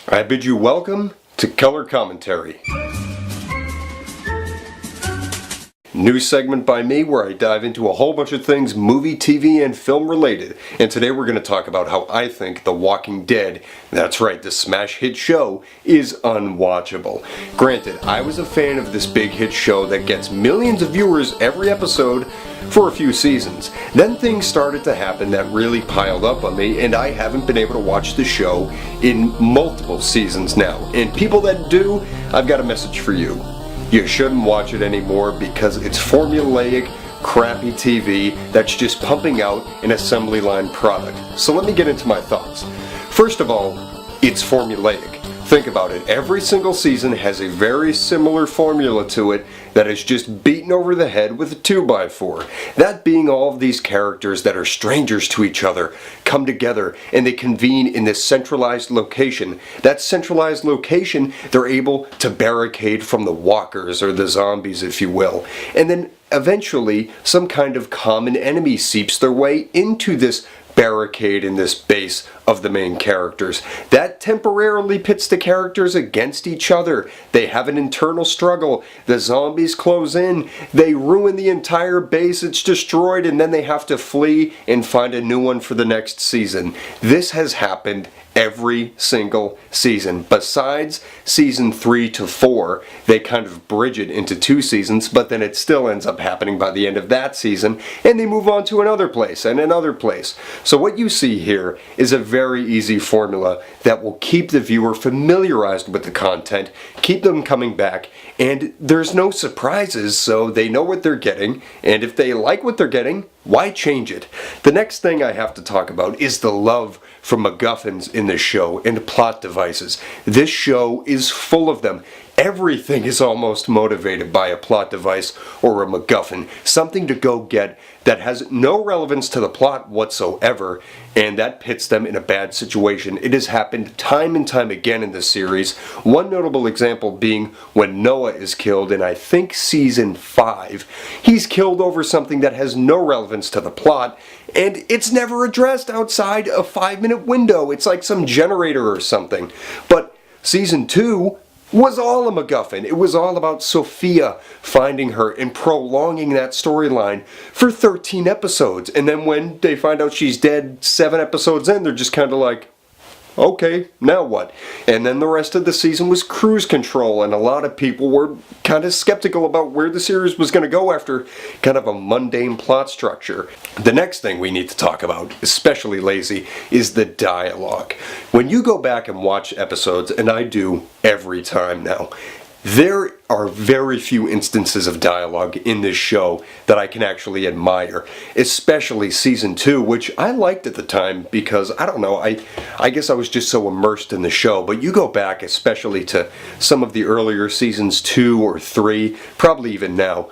I bid you welcome to Color Commentary. New segment by me where I dive into a whole bunch of things movie, TV, and film related. And today we're going to talk about how I think The Walking Dead, that's right, the smash hit show, is unwatchable. Granted, I was a fan of this big hit show that gets millions of viewers every episode for a few seasons. Then things started to happen that really piled up on me, and I haven't been able to watch the show in multiple seasons now. And people that do, I've got a message for you. You shouldn't watch it anymore because it's formulaic, crappy TV that's just pumping out an assembly line product. So let me get into my thoughts. First of all, it's formulaic. Think about it. Every single season has a very similar formula to it that is just beaten over the head with a 2x4. That being all of these characters that are strangers to each other come together and they convene in this centralized location. That centralized location, they're able to barricade from the walkers or the zombies, if you will. And then eventually some kind of common enemy seeps their way into this barricade in this base of the main characters. That temporarily pits the characters against each other. They have an internal struggle. The zombies close in. They ruin the entire base. It's destroyed, and then they have to flee and find a new one for the next season. This has happened every single season. Besides season 3 to 4, they kind of bridge it into 2 seasons, but then it still ends up happening by the end of that season, and they move on to another place and another place. So what you see here is a very easy formula that will keep the viewer familiarized with the content, keep them coming back, and there's no surprises, so they know what they're getting, and if they like what they're getting, why change it? The next thing I have to talk about is the love for MacGuffins in this show and plot devices. This show is full of them. Everything is almost motivated by a plot device or a MacGuffin, something to go get that has no relevance to the plot whatsoever, and that puts them in a bad situation. It has happened time and time again in this series. One notable example being when Noah is killed in, I think, season 5. He's killed over something that has no relevance to the plot, and it's never addressed outside a 5-minute window. It's like some generator or something. But season 2 was all a MacGuffin. It was all about Sophia finding her and prolonging that storyline for 13 episodes. And then when they find out she's dead 7 episodes in, they're just kind of like, okay, now what? And then the rest of the season was cruise control, and a lot of people were kind of skeptical about where the series was going to go after kind of a mundane plot structure. The next thing we need to talk about, especially lazy, is the dialogue. When you go back and watch episodes, and I do every time now, there are very few instances of dialogue in this show that I can actually admire, especially season 2, which I liked at the time because, I don't know, I guess I was just so immersed in the show. But you go back especially to some of the earlier seasons 2 or 3, probably even now,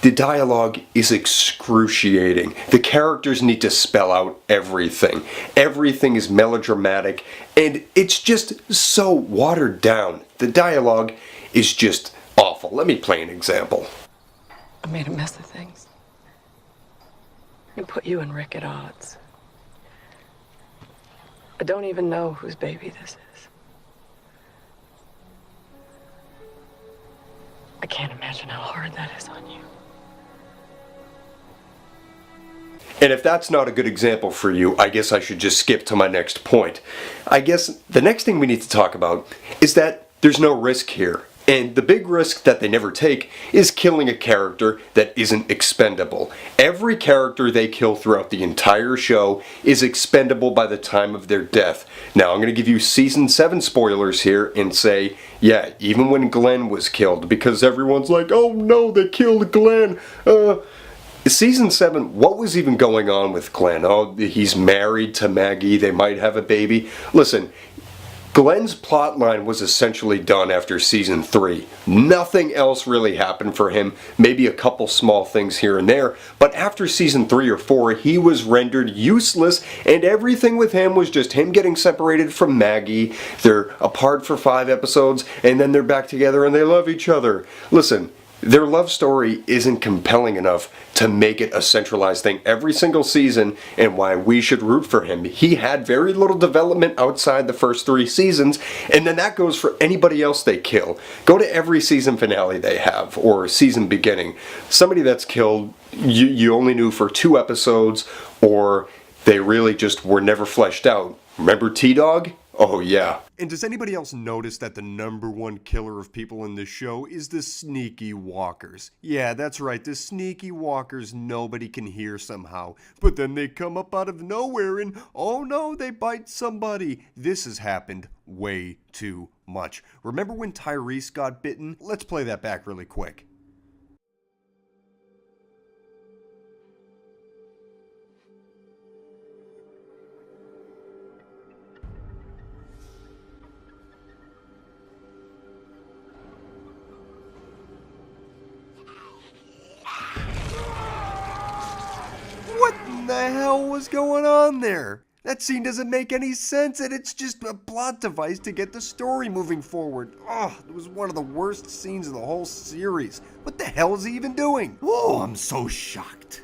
the dialogue is excruciating. The characters need to spell out everything. Everything is melodramatic, and it's just so watered down. The dialogue is just awful. Let me play an example. I made a mess of things. And put you and Rick at odds. I don't even know whose baby this is. I can't imagine how hard that is on you. And if that's not a good example for you, I guess I should just skip to my next point. I guess the next thing we need to talk about is that there's no risk here. And the big risk that they never take is killing a character that isn't expendable. Every character they kill throughout the entire show is expendable by the time of their death. Now, I'm going to give you season 7 spoilers here and say, yeah, even when Glenn was killed, because everyone's like, oh no, they killed Glenn. Season 7, what was even going on with Glenn? Oh, he's married to Maggie, they might have a baby. Listen, Glenn's plotline was essentially done after season 3. Nothing else really happened for him, maybe a couple small things here and there, but after season 3 or 4 he was rendered useless, and everything with him was just him getting separated from Maggie. They're apart for 5 episodes, and then they're back together and they love each other. Listen, Their love story isn't compelling enough to make it a centralized thing every single season, and why we should root for him. He had very little development outside the first 3 seasons, and then that goes for anybody else they kill. Go to every season finale they have, or season beginning. Somebody that's killed, you only knew for 2 episodes, or they really just were never fleshed out. Remember T-Dog? Oh yeah. And does anybody else notice that the #1 killer of people in this show is the sneaky walkers? Yeah, that's right, the sneaky walkers nobody can hear somehow. But then they come up out of nowhere and, oh no, they bite somebody. This has happened way too much. Remember when Tyrese got bitten? Let's play that back really quick. What in the hell was going on there? That scene doesn't make any sense, and it's just a plot device to get the story moving forward. Oh, it was one of the worst scenes of the whole series. What the hell is he even doing? Whoa, I'm so shocked.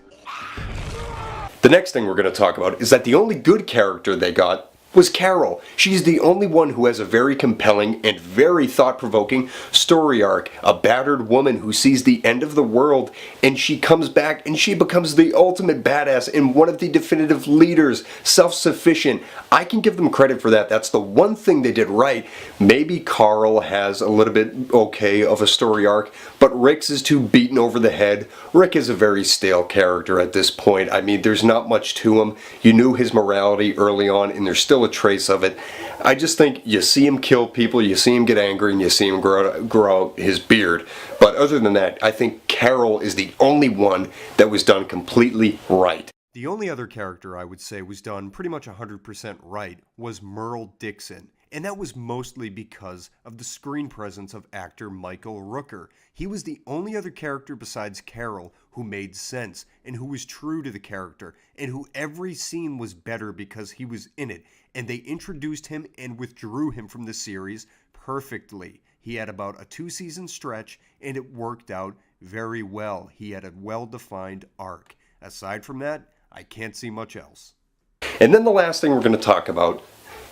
The next thing we're going to talk about is that the only good character they got was Carol. She's the only one who has a very compelling and very thought-provoking story arc. A battered woman who sees the end of the world, and she comes back and she becomes the ultimate badass and one of the definitive leaders, self-sufficient. I can give them credit for that. That's the one thing they did right. Maybe Carl has a little bit okay of a story arc, but Rick's is too beaten over the head. Rick is a very stale character at this point. I mean, there's not much to him. You knew his morality early on, and there's still a trace of it. I just think you see him kill people, you see him get angry, and you see him grow out his beard. But other than that, I think Carol is the only one that was done completely right. The only other character I would say was done pretty much 100% right was Merle Dixon. And that was mostly because of the screen presence of actor Michael Rooker. He was the only other character besides Carol who made sense and who was true to the character, and who every scene was better because he was in it. And they introduced him and withdrew him from the series perfectly. He had about a 2-season stretch, and it worked out very well. He had a well-defined arc. Aside from that, I can't see much else. And then the last thing we're going to talk about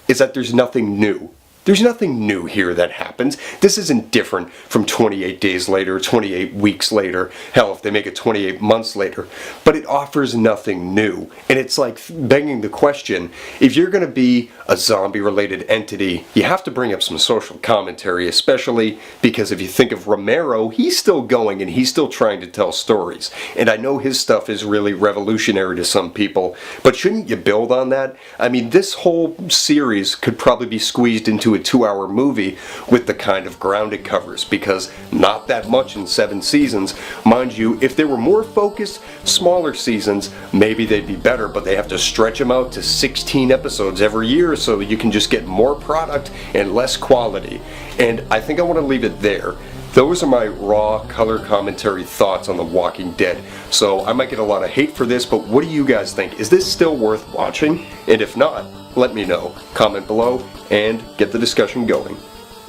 is that there's nothing new. There's nothing new here that happens. This isn't different from 28 days later, 28 weeks later, hell, if they make it 28 months later. But it offers nothing new. And it's like begging the question, if you're going to be a zombie-related entity, you have to bring up some social commentary, especially because if you think of Romero, he's still going and he's still trying to tell stories. And I know his stuff is really revolutionary to some people, but shouldn't you build on that? I mean, this whole series could probably be squeezed into a 2-hour movie with the kind of ground it covers, because not that much in 7 seasons. Mind you, if they were more focused, smaller seasons, maybe they'd be better, but they have to stretch them out to 16 episodes every year so you can just get more product and less quality. And I think I want to leave it there. Those are my raw color commentary thoughts on The Walking Dead. So I might get a lot of hate for this, but what do you guys think? Is this still worth watching? And if not, let me know. Comment below and get the discussion going.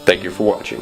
Thank you for watching.